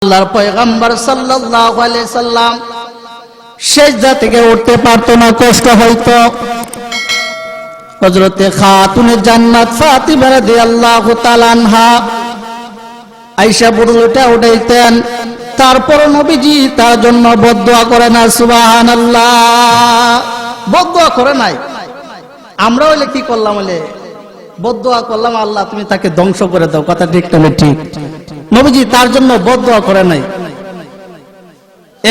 আল্লাহর পয়গম্বর সাল্লাল্লাহু আলাইহি সাল্লাম সিজদা থেকে উঠতে পারতো না, কষ্ট হইতো। হযরতে খাতুনে জান্নাত ফাতিমা রাদিয়াল্লাহু তাআলা আনহা আয়েশা বুরুটা উঠাইতেন, তারপর নবীজি তার জন্য বদদুয়া করে না। সুবহানাল্লাহ, বদদুয়া করে নাই। আমরা হইলে কি করলাম? হইলে বদদুয়া করলাম, আল্লাহ তুমি তাকে ধ্বংস করে দাও। কথা ঠিক না? ঠিক। নবীজি তার জন্য বদদুয়া করে নাই।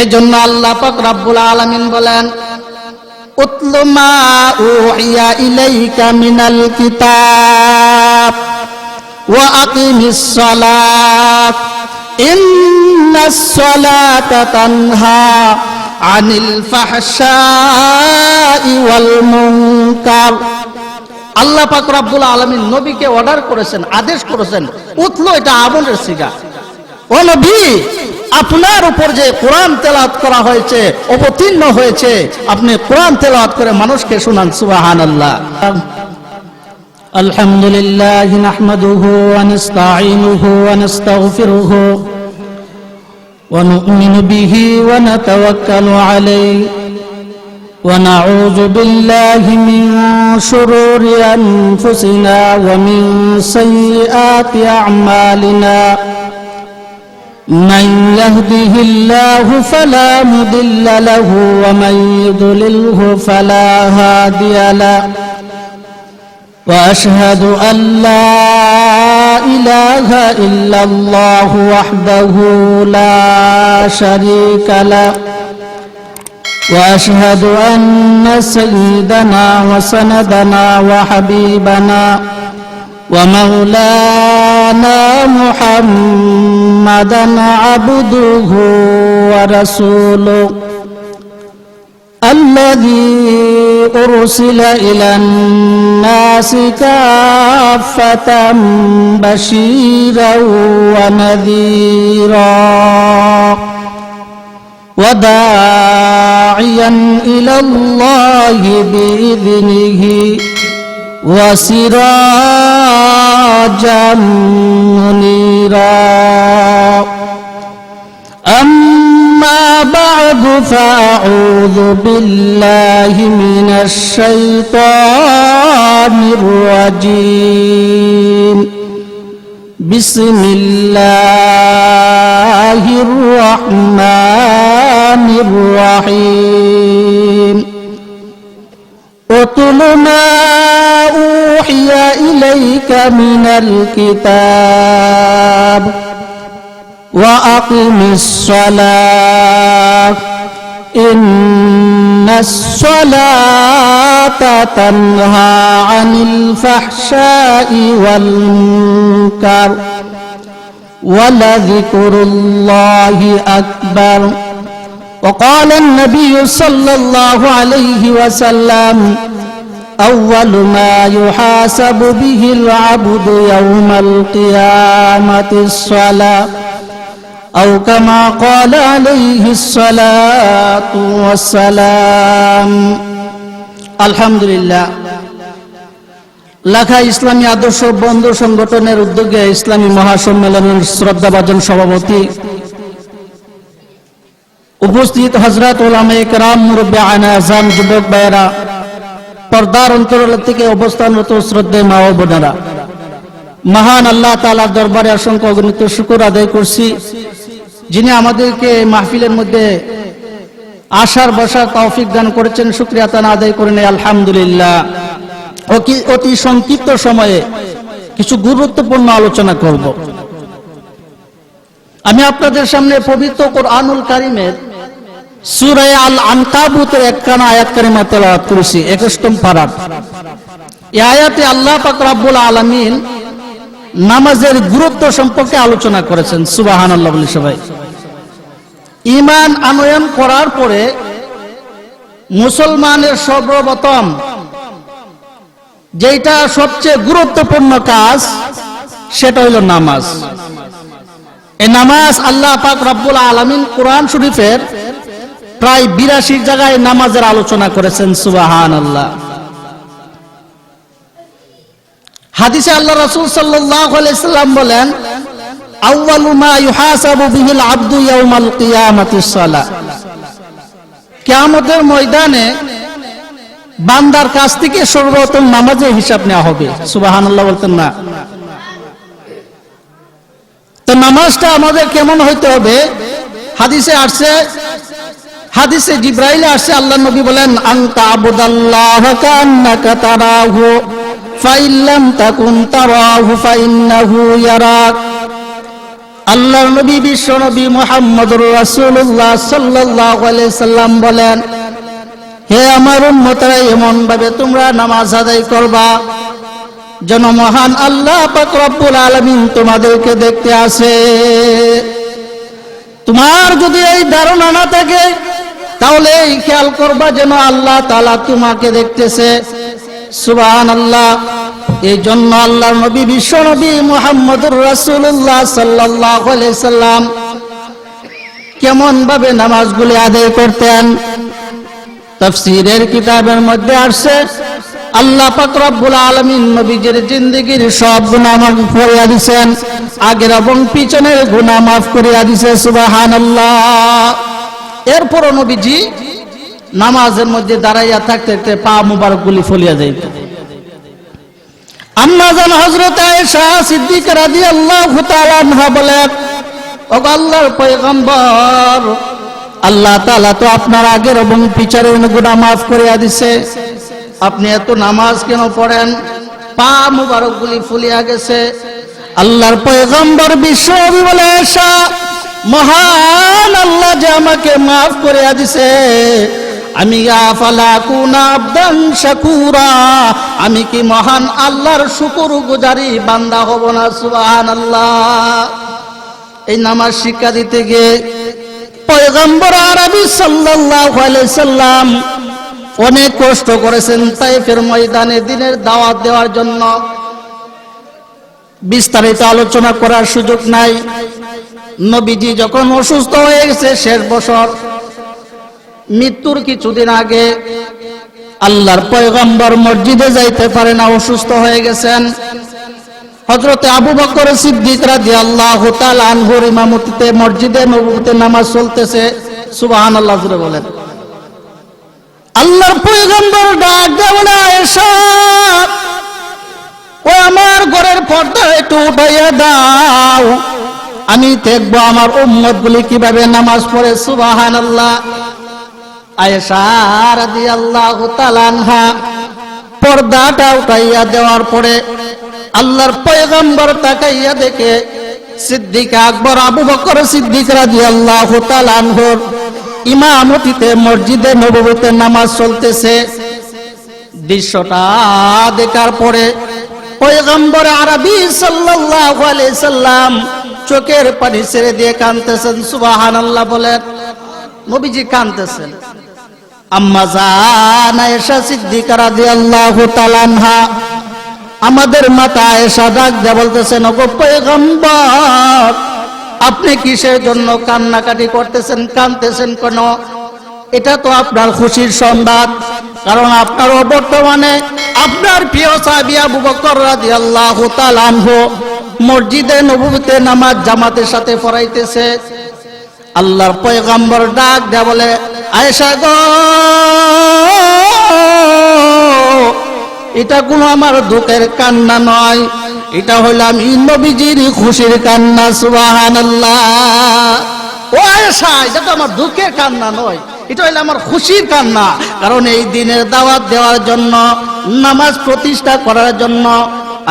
এই জন্য আল্লাহ পাক রব্বুল আলামিন বলেন, উতলু মা উহিয়া ইলাইকা মিনাল কিতাব ওয়া আকিমিস সালাত ইন্নাস সালাতা তানহা আনিল ফাহশাই ওয়াল মুনকার। আল্লাহ পাক রব্বুল আলামিন নবীকে অর্ডার করেছেন, আদেশ করেছেন, উতলো, এটা আমলের সিগা। ও নবী, আপনার উপর যে কোরআন তেলাওয়াত করা হয়েছে, অবতীর্ণ হয়েছে, আপনি কোরআন তেলাওয়াত করে মানুষকে শোনান। সুবহানাল্লাহ। আলহামদুলিল্লাহ নাহমাদুহু ওয়া নাস্তাঈনুহু ওয়া নাস্তাগফিরুহু ওয়া নু'মিনু বিহি ওয়া নাতাওয়াক্কালু আলাইহি ونعوذ بالله من شرور أنفسنا ومن سيئات أعمالنا من يهده الله فلا مضل له ومن يضلله فلا هادي له وأشهد أن لا إله إلا الله وحده لا شريك له وأشهد أن سيدنا وسندنا وحبيبنا ومولانا محمدا عبده ورسوله الذي أرسل إلى الناس كافة بشيرا ونذيرا وداعيا إلى الله بإذنه وسراجا منيرا أما بعد فأعوذ بالله من الشيطان الرجيم بسم الله الرحمن الرحيم اتل ما أوحي إليك من الكتاب وأقم الصلاة إن الصلاة تنهى عن الفحشاء والمنكر ولذكر الله أكبر وقال النبي صلى الله عليه وسلم أول ما يحاسب به العبد يوم القيامة الصلاة أو كما قال عليه الصلاة والسلام الحمد لله লাখা ইসলামী আদর্শ বন্ধু সংগঠনের উদ্যোগে ইসলামী মহাসম্মেলনের শ্রদ্ধাভাজন সভাপতি উপস্থিত হযরত উলামায়ে কেরাম, মুরব্বী আনাজাম, যুবক ভাইয়েরা, পর্দার অন্তরাল থেকে অবস্থানরত শ্রদ্ধেয় মা ও বোনেরা, মহান আল্লাহ তাআলার দরবারে অসংখ্য অগণিত শুকর আদায় করছি, যিনি আমাদেরকে মাহফিলের মধ্যে আসার বসার তৌফিক দান করেছেন। শুকরিয়া তাআলা আদায় করে নেই আলহামদুলিল্লাহ। অতি সংক্ষিপ্ত সময়ে কিছু গুরুত্বপূর্ণ আলোচনা করব। আমি আপনাদের সামনে পবিত্র কোরআনুল কারীমের সূরা আল আনকাবুতের 51 আয়াত কারিমা তেলাওয়াত করেছি, 21 পারা। এই আয়াতে আল্লাহ পাক রব্বুল আলামিন নামাজের গুরুত্ব সম্পর্কে আলোচনা করেছেন। সুবহানাল্লাহ বলি সবাই। ঈমান আনয়ন করার পরে মুসলমানের সর্বপ্রথম যেটা সবচেয়ে গুরুত্বপূর্ণ কাজ, সেটা হলো নামাজ। এই নামাজ আল্লাহ পাক রব্বুল আলামিন কোরআন শরীফের প্রায় 82 জায়গায় নামাজের আলোচনা করেছেন। সুবহানাল্লাহ। হাদিসে আল্লাহ রাসূল সাল্লাল্লাহু আলাইহি সাল্লাম বলেন, আউয়ালু মা ইউহাসাবু বিহিল আবদু ইয়াউমাল কিয়ামাতিস সালাহ। কিয়ামতের ময়দানে বান্দার কাছ থেকে সর্বপ্রথম নামাজের হিসাব নেওয়া হবে। সুবহানাল্লাহ বলতেন না? তো নামাজটা আমাদের কেমন হইতে হবে? হাদিসে আসছে, হাদিসে জিবরাইলে আসছে, আল্লাহ নবী বলেন আনতা আবুদাল্লাহ কান্নাকা তারাহু ফাইল্লাম তাকুন তারাহু ফাইন্নাহু ইয়ারাক। আল্লাহর নবী বিশ্ব নবী মুহাম্মদুর রাসূলুল্লাহ সাল্লাল্লাহু আলাইহি সাল্লাম বলেন, হে আমার উম্মতরা, এমন ভাবে তোমরা নামাজ আদায় করবা যেন মহান আল্লাহ পাক রব্বুল আলামিন তোমাদেরকে দেখতে আসে। তোমার যদি এই ধারণা না থাকে তাহলে এই খেয়াল করবা যেন আল্লাহ তাআলা তোমাকে দেখতেছে। সুবহানাল্লাহ। এই জন্য আল্লাহর নবী বিশ্ব নবী মুহাম্মদুর রাসূলুল্লাহ সাল্লাল্লাহু আলাইহি সাল্লাম কেমন ভাবে নামাজগুলি আদায় করতেন? তাফসীরের কিতাবের মধ্যে আসছে, আল্লাহ পাক রব্বুল আলামিন নবীজির জিন্দেগীর সব গুনাহ মাফ করিয়া দিয়েছেন, আগের এবং পিছনের গুনাহ মাফ করিয়া দিয়েছে। সুবহানাল্লাহ। এরপর নবীজি নামাজের মধ্যে দাঁড়াইয়া থাকতে থাকতে পা মুবারকগুলি ফলিয়া যাইত। আম্মা জান হযরত আয়েশা সিদ্দিকা রাদিয়াল্লাহু তাআলা আনহা বলেন, ও আল্লাহর পয়গম্বর, আল্লাহ তাআলা তো আপনার আগের এবং পিছনের গুনাহ মাফ করিয়া দিয়েছে, আপনি এত নামাজ কেন পড়েন? পা মুবারকগুলি ফুলিয়া গেছে। আল্লাহর পয়গম্বর বিশ্ব নবী বলে, আয়েশা, মহান আল্লাহ যে আমাকে মাফ করিয়া দিয়েছে, আমি আফালা কুনা আবদান শাকুরা, আমি কি মহান আল্লাহর শুকরগুজারি বান্দা হব না? সুবহানাল্লাহ। এই নামাজ শিক্ষা দিতে গিয়ে পয়গম্বর আরবি সাল্লাল্লাহু আলাইহি সাল্লাম অনেক কষ্ট করেছেন তায়েফের ময়দানে দ্বীনের দাওয়াত দেওয়ার জন্য। বিস্তারিত আলোচনা করার সুযোগ নাই। নবীজি যখন অসুস্থ হয়ে গেছে, শেষ বছর, মৃত্যুর কিছুদিন আগে, আল্লাহর পয়গম্বর মসজিদে যাইতে পারে না, অসুস্থ হয়ে গেছেন। হযরতে আবু বকর সিদ্দিক রাদিয়াল্লাহু তাআলা আনহুর ইমামতিতে মসজিদে নববীতে নামাজ চলতেছে। সুবহানাল্লাহ জোরে বলেন। আল্লাহর পয়গম্বর ডাক দিয়ে বলে, আয়েশা, ও আমার ঘরের পর্দা একটু উঠাইয়া দাও, আমি দেখবো আমার উম্মতগুলি কিভাবে নামাজ পড়ে। সুবহানাল্লাহ। আয়েশা রাদিয়াল্লাহু তাআলা আনহা পর্দাটা উঠাইয়া দেওয়ার পরে আল্লাহর পয়গম্বর তাকাইয়া দেখে সিদ্দিক আকবর আবু বকর সিদ্দিক রাদিয়াল্লাহু তাআলা আনহুর ইমামতিতে মসজিদে নববীতে নামাজ চলতেছে। দৃশ্যটা দেখার পরে পয়গম্বর আরবি সাল্লাল্লাহু আলাইহি সাল্লাম চোখের পানি ছেড়ে দিয়ে কাঁদতেছেন। সুবহানাল্লাহ বলেন। নবীজি কাঁদতেছেন। আম্মা জান আয়েশা সিদ্দিকা রাদিয়াল্লাহু তাআলা আনহা, আমাদের মাতা আয়েশা ডাক দিয়ে বলতেছেন, ওগো পয়গম্বর, আপনি কিসের জন্য কান্নাকাটি করতেছেন, কাঁদতেছেন কেন? এটা তো আপনার খুশির সংবাদ, কারণ আপনার বর্তমানে আপনার প্রিয় সাহাবী আবু বকর রাদিয়াল্লাহু তাআলা আনহু মসজিদে নববীতে নামাজ জামাতের সাথে পড়াইতেছে। আল্লাহর পয়গম্বর ডাক দেয়া বলে, আয়েশা গো, এটা কোনো আমার দুঃখের কান্না নয়, এটা হলো আমি নবীজির খুশির কান্না। সুবহানাল্লাহ। ও আয়েশা, এটা তো আমার দুঃখের কান্না নয়, এটা হলো আমার খুশির কান্না, কারণ এই দিনের দাওয়াত দেওয়ার জন্য, নামাজ প্রতিষ্ঠা করার জন্য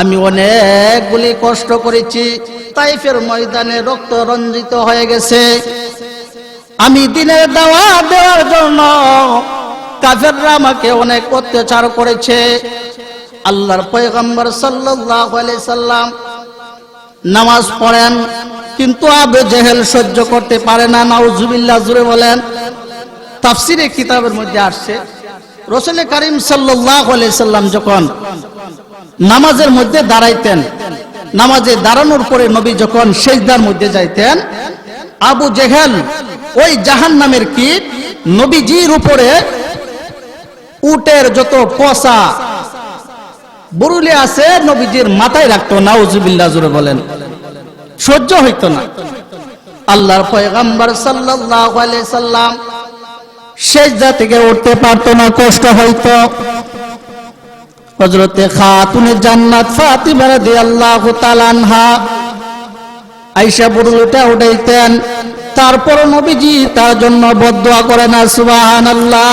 আমি অনেকগুলি কষ্ট করেছি। তাইফের ময়দানে রক্ত রঞ্জিত হয়ে গেছে। আমি দিনের দাওয়াত দেওয়ার জন্য কাফেররা আমাকে অনেক অত্যাচার করেছে। আল্লাহর পয়গম্বর সাল্লাল্লাহু আলাইহি সাল্লাম নামাজ পড়েন, কিন্তু আবু জেহেল সহ্য করতে পারে না। নাউজুবিল্লাহ জুড়ে বলেন। তাফসীরে কিতাবের মধ্যে আসছে, রাসূল কারীম সাল্লাল্লাহু আলাইহি সাল্লাম যখন নামাজের মধ্যে দাঁড়াইতেন, নামাজে দাঁড়ানোর পরে নবী যখন সিজদার মধ্যে যাইতেন, আবু জেহেল ওই জাহান্নামের কীট নবীজির উপরে উটের যত পচা বরুলে আছে নবীজির মাথায় রাখতো। নাউজুবিল্লাহ জোরে বলেন। সহ্য হইতো না। আল্লাহর পয়গম্বর সাল্লাল্লাহু আলাইহি সাল্লাম সিজদা থেকে উঠতে পারতো না, কষ্ট হইতো। হযরতে খাতুনে জান্নাত ফাতিমা রাদিয়াল্লাহু তাআলা আনহা আয়েশা বুরুলটা উঠাইতেন, তারপর নবীজি তার জন্য বদদুয়া করে না। সুবহানাল্লাহ,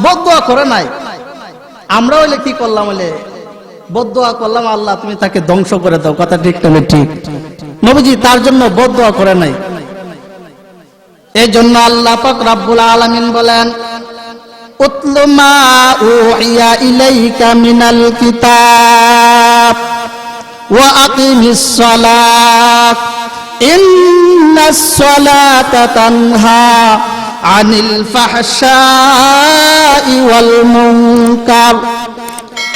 বদদুয়া করে নাই। আমরা হইলে কি করলাম, হইলে বদদুয়া করলাম, আল্লাহ তুমি তাকে ধ্বংস করে দাও। কথা ঠিক না? ঠিক। নবীজি তার জন্য বদদুয়া করে নাই। এই জন্য আল্লাহ পাক রব্বুল আলামিন বলেন, উতলু মা উহিয়া ইলাইকা মিনাল কিতাব ওয়া আকিমিস সালাত ইন্নাস সালাতা তানহা আনিল ফাহশাই ওয়াল মুনকার।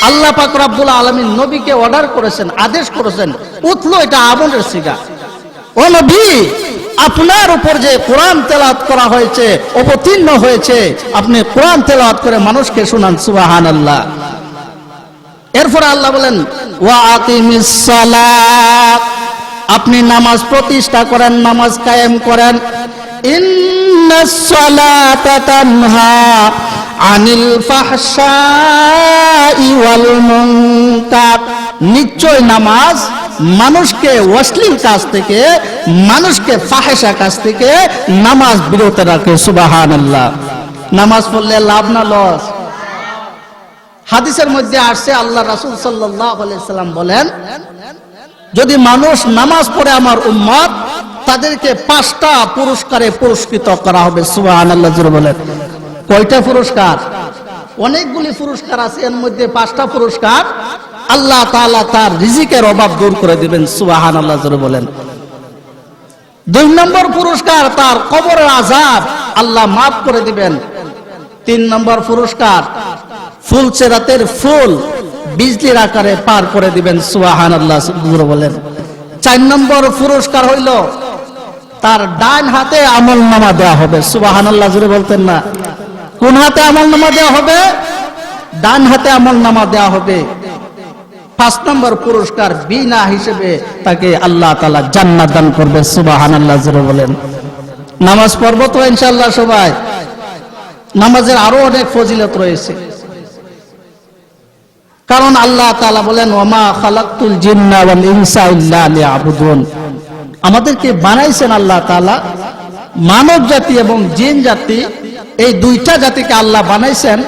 আল্লাহ পাক রব্বুল আলামিন নবীকে অর্ডার করেছেন, আদেশ করেছেন, উতলু, এটা আমলের সিগা। ও নবী, আপনার উপর যে কোরআন তেলাওয়াত করা হয়েছে, অবতীর্ণ হয়েছে, আপনি কোরআন তেলাওয়াত করে মানুষকে শোনান। সুবহানাল্লাহ। এরপর আল্লাহ বলেন, ওয়া আকিমিস সালাত, আপনি নামাজ প্রতিষ্ঠা করেন, নামাজ কায়েম করেন। ইন্নাস সালাতা তানহা আনিল ফাহশাই ওয়াল মুনকার, নিশ্চয় নামাজ মানুষকে অশ্লীল কাজ থেকে, মানুষকে ফাহেসা কাজ থেকে নামাজ বিরত রাখে। সুবহানাল্লাহ। নামাজ পড়লে লাভ না লস? হাদিসের মধ্যে আসছে, আল্লাহ রাসূল সাল্লাল্লাহু আলাইহি সাল্লাম বলেন, যদি মানুষ নামাজ পড়ে আমার উম্মত, তাদেরকে 5টা পুরস্কারে পুরস্কৃত করা হবে। সুবহানাল্লাহ জোরে বলেন। কয়টা পুরস্কার? অনেকগুলি পুরস্কার আছে, এর মধ্যে 5টা পুরস্কার আল্লাহ তাআলা তার রিজিকের অভাব দূর করে দিবেন। সুবহানাল্লাহ জোরে বলেন। 2 নম্বর পুরস্কার, তার কবরের আযাব আল্লাহ মাফ করে দিবেন। 3 নম্বর পুরস্কার, ফুলছে রাতের ফুল বিজলির আকারে পার করে দিবেন। সুবহানাল্লাহ জোরে বলেন। 4 নম্বর পুরস্কার হইল, তার ডান হাতে আমলনামা দেওয়া হবে। সুবহানাল্লাহ জোরে বলতেন না? কোন হাতে আমলনামা দেওয়া হবে? ডান হাতে আমলনামা দেওয়া হবে। 5 নম্বর পুরস্কার, বিনা হিসেবে তাকে আল্লাহ তাআলা জান্নাত দান করবে। সুবহানাল্লাহ জোরে বলেন। নামাজ পড়বো তো ইনশাআল্লাহ সবাই? নামাজের আরো অনেক ফজিলত রয়েছে, কারণ আল্লাহ তাআলা বলেন, ওয়ামা খালাকতুল জিন্না ওয়াল ইনসা ইল্লা লিয়াবুদুন। আমাদেরকে বানাইছেন আল্লাহ তাআলা, মানব জাতি এবং জিন জাতি, এই 2টা জাতিকে আল্লাহ বানাইছেন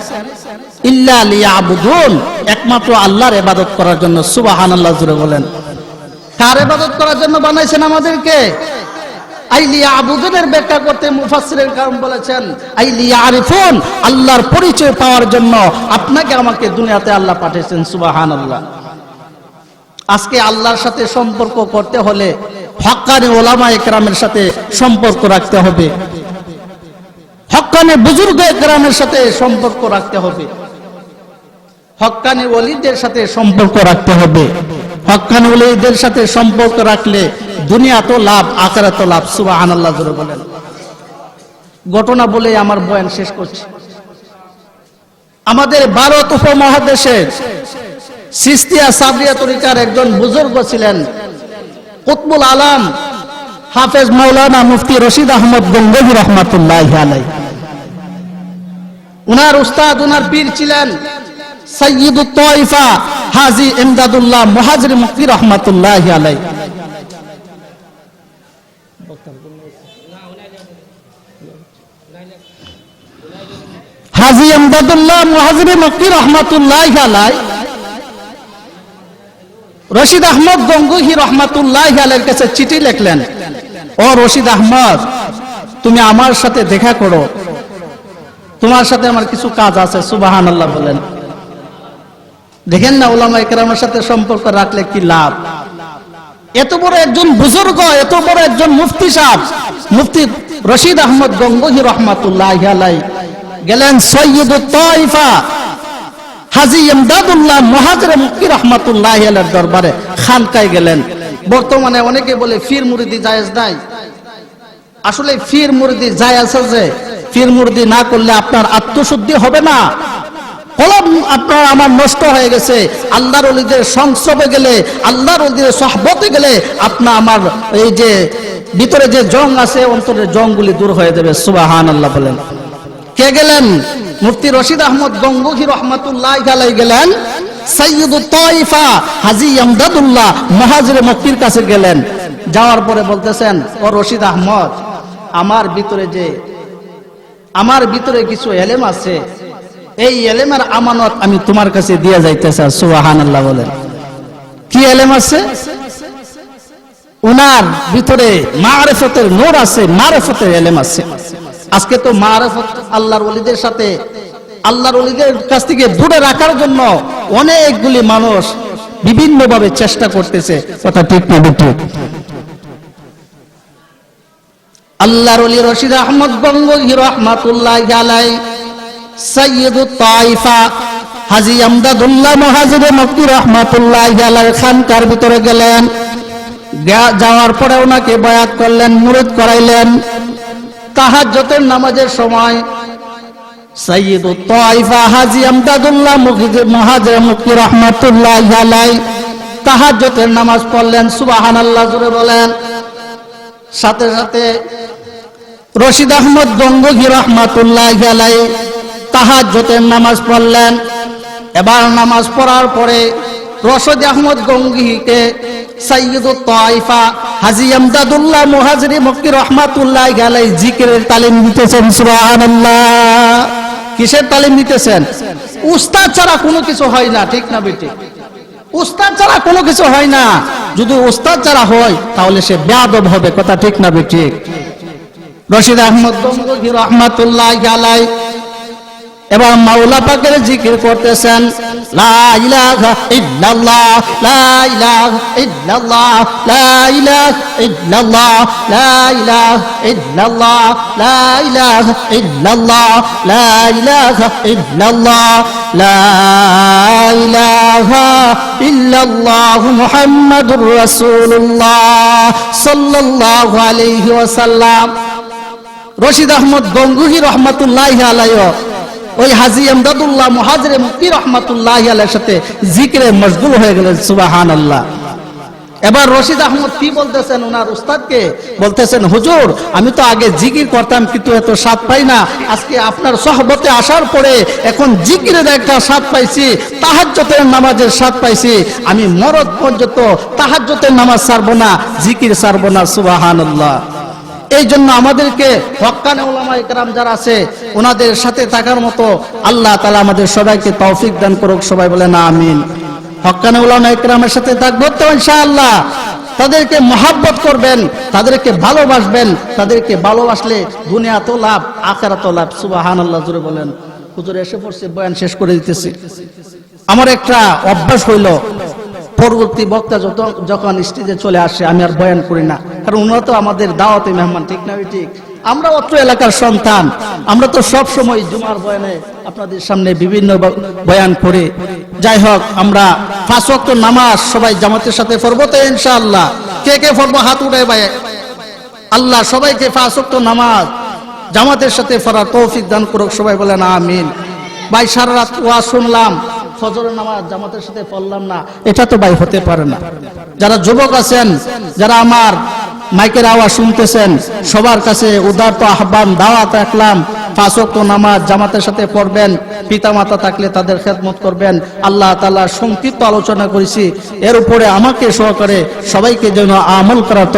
ইল্লা লিয়াবুদুন, একমাত্র আল্লাহর ইবাদত করার জন্য। সুবহানাল্লাহ জোরে বলেন। কার ইবাদত করার জন্য বানাইছেন আমাদেরকে? আই লিয়াবুদুনের ব্যাখ্যা করতে মুফাসসিরের কারণ বলেছেন, আই লিয়ারিফুন, আল্লাহর পরিচয় পাওয়ার জন্য আপনাকে আমাকে দুনিয়াতে আল্লাহ পাঠিয়েছেন। সুবহানাল্লাহ। আজকে আল্লাহর সাথে সম্পর্ক করতে হলে হক্কানি ওলামায়ে কেরামের সাথে সম্পর্ক রাখতে হবে, হক্কানি বুজুর্গে কেরামের সাথে সম্পর্ক রাখতে হবে, হক্কানি ওলিদের সাথে সম্পর্ক রাখতে হবে। হক্কানি ওলিদের সাথে সম্পর্ক রাখলে দুনিয়া তো লাভ, আখিরাত তো লাভ। সুবহানাল্লাহ জোরে বলেন। ঘটনা বলে আমার বয়ান শেষ করছি। আমাদের ভারত উপমহাদেশের সিস্তিয়া সাবরিয়া তরিকার একজন বুজুর্গ ছিলেন, কুতবুল আলম হাফেজ মাওলানা মুফতি রশিদ আহমদ গঙ্গোহী রহমাতুল্লাহি আলাইহি। উনার উস্তাদ, উনার পীর ছিলেন সাইয়্যিদুত তায়েফা হাজী ইমদাদুল্লাহ মুহাজির মুফতি রহমাতুল্লাহি আলাইহি। হাজী ইমদাদুল্লাহ মুহাজির মুফতি রহমাতুল্লাহি আলাইহি রশিদ আহমদ গঙ্গোহী রহমাতুল্লাহি আলাইহির কাছে চিঠি লিখলেন, ও রশিদ আহমদ, তুমি আমার সাথে দেখা করো, তোমার সাথে আমার কিছু কাজ আছে। সুবহানাল্লাহ বলেন। দেখেন না উলামায়ে কেরামের সাথে সম্পর্ক রাখলে কি লাভ। এত বড় একজন বুজুর্গ, এত বড় একজন মুফতি সাহেব, মুফতি রশিদ আহমদ গঙ্গোহী রহমাতুল্লাহি আলাইহি গেলেন সাইয়্যিদুত তায়েফা হাজী ইমদাদুল্লাহ মুহাজির মুফতি রহমাতুল্লাহি আলাইহির দরবারে খানকায় গেলেন। বর্তমানে অনেকে বলে ফির মুরিদি জায়েজ নাই। আসলে ফির মুরিদি জায়েজ আছে, ফির মুরিদি না করলে আপনার আত্মশুদ্ধি হবে না। কলম আপনার আমার নষ্ট হয়ে গেছে। আল্লাহর ওলিদের সংস্রবে গেলে, আল্লাহর ওলিদের সোহবতে গেলে আপনার আমার এই যে ভিতরে যে জং আছে, অন্তরের জংগুলি দূর হয়ে যাবে। সুবহানাল্লাহ বলেন। কে গেলেন? মুফতি রশিদ আহমদ গঙ্গোহী রহমাতুল্লাহ আলাইহি গেলেন। সাইয়্যিদুত তাইফা হাজী ইমদাদুল্লাহ মুহাজিরে মক্কির কাছে গেলেন। যাওয়ার পরে বলতেছেন, ও রশিদ আহমদ, আমার ভিতরে কিছু এলেম আছে, এই এলেমের আমানত আমি তোমার কাছে দিয়ে যাইতেছি। সুবহানাল্লাহ বলেন। কি এলেম আছে? উনার ভিতরে মারিফতের নূর আছে, মারিফতের এলেম আছে। আজকে তো মারিফত আল্লাহর ওলিদের সাথে, আল্লাহর ওলিদের কাছ থেকে দূরে রাখার জন্য অনেকগুলি মানুষ বিভিন্নভাবে চেষ্টা করতেছে। কথা ঠিক না ঠিক? আল্লাহর ওলি রশিদ আহমদ গঙ্গোহী রাহমাতুল্লাহি আলাইহি সাইয়্যিদুত তাইফা হাজী ইমদাদুল্লাহ মুহাজিরে মক্কি রাহমাতুল্লাহি আলাইহি খানকার ভিতরে গেলেন। যাওয়ার পরে ওনাকে বায়াত করলেন, মুরিদ করাইলেন। তাহাজ্জুদের নামাজের সময় সাইয়্যিদুত তাইফা হাজী ইমদাদুল্লাহ মুহাজিরে মক্কি রাহমাতুল্লাহি আলাইহি তাহাজ্জুদের নামাজ পড়লেন। সুবহানাল্লাহ জোরে বলেন। সাথে সাথে রশিদ আহমদ গঙ্গোহী রাহমাতুল্লাহি আলাইহি তাহাজ্জুদের নামাজ পড়লেন। এবার নামাজ পড়ার পরে রশিদ আহমদ গঙ্গোহীকে সাইয়্যিদুত তাইফা হাজী ইমদাদুল্লাহ মুহাজিরে মক্কি রাহমাতুল্লাহি আলাইহি জিকিরের তালিম দিতেছেন। সুবহানাল্লাহ। কিসের তালিম দিতেছেন? উস্তাদ ছাড়া কোনো কিছু হয় না, ঠিক না বেটি? উস্তাদ ছাড়া কোনো কিছু হয় না। যদি উস্তাদ ছাড়া হয় তাহলে সে বেয়াদব হবে। কথা ঠিক না বেটি? রশিদ আহমদ গঙ্গোহী রাহমাতুল্লাহি আলাইহি এবার মাওলা পাকের জিকির করতেছেন। লা ইলাহা ইল্লাল্লাহ, লা ইলাহা ইল্লাল্লাহ, লা ইলাহা ইল্লাল্লাহ, লা ইলাহা ইল্লাল্লাহ, লা ইলাহা ইল্লাল্লাহ, লা ইলাহা ইল্লাল্লাহ, লা ইলাহা ইল্লাল্লাহ মুহাম্মাদুর রাসূলুল্লাহ সাল্লাল্লাহু আলাইহি ওয়াসাল্লাম। রশিদ আহমদ গঙ্গোহী রাহমাতুল্লাহি আলাইহি ওই হাজী ইমদাদুল্লাহ মুহাজিরে মক্কি রাহমাতুল্লাহি আলাইহির সাথে জিকিরে মশগুল হয়ে গেলেন। সুবহানাল্লাহ। এবার রশিদ আহমদ কি বলতেছেন ওনার উস্তাদকে? বলতেছেন, হুজুর, আমি তো আগে জিকির করতাম কিন্তু এত স্বাদ পাই না। আজকে আপনার সোহবতে আসার পরে এখন জিকিরের একটা স্বাদ পাইছি, তাহাজ্জুদের নামাজের স্বাদ পাইছি। আমি মরদ পর্যন্ত তাহাজ্জুদের নামাজ ছাড়বো না, জিকির ছাড়বো না। সুবহানাল্লাহ। এই জন্য আমাদেরকে হক্কানে উলামায়ে কেরাম যারা আছে ওনাদের সাথে থাকার মতো আল্লাহ তাআলা আমাদের সবাইকে তৌফিক দান করুক। সবাই বলেন আমিন। হক্কানে উলামায়ে কেরামের সাথে থাকবো তো ইনশাআল্লাহ। তাদেরকে মহব্বত করবেন, তাদেরকে ভালোবাসবেন। তাদেরকে ভালোবাসলে দুনিয়াতেও লাভ, আখিরাতেও লাভ। সুবহানাল্লাহ জোরে বলেন। হুজুর এসে পড়ছে, বয়ান শেষ করে দিতেছি। আমার একটা অভ্যাস হইল, পরবর্তী বক্তা যখন স্টেজে চলে আসে আমি আর বয়ান করি না, কারণ ওনারা তো আমাদের দাওয়াতে মেহমান, ঠিক না ঠিক? আমরা অত্র এলাকার সন্তান, আমরা তো সব সময় জুমার বয়ানে আপনাদের সামনে বিভিন্ন বয়ান করে। যাই হোক, আমরা 5 ওয়াক্ত নামাজ সবাই জামাতের সাথে পড়বো তো ইনশাআল্লাহ। কে কে পড়বো হাত উঠায় ভাই। আল্লাহ সবাইকে 5 ওয়াক্ত নামাজ জামাতের সাথে পড়ার তৌফিক দান করুক। সবাই বলেন আমিন। ভাই সারা রাত ওয়াজ শুনলাম, ফজরের নামাজ জামাতের সাথে পড়লাম না, এটা তো ভাই হতে পারে না। যারা যুবক আছেন, যারা আমার মাইকের আওয়াজ শুনতেছেন, সবার কাছে উদারত আহ্বান, দাওয়াত রাখলাম, 5 ওয়াক্ত নামাজ জামাতের সাথে পড়বেন। পিতা মাতা থাকলে তাদের খেদমত করবেন। আল্লাহ তাআলা সংক্ষিপ্ত আলোচনা করেছি, এর উপরে আমাকে সহকারে সবাইকে যেন আমল করার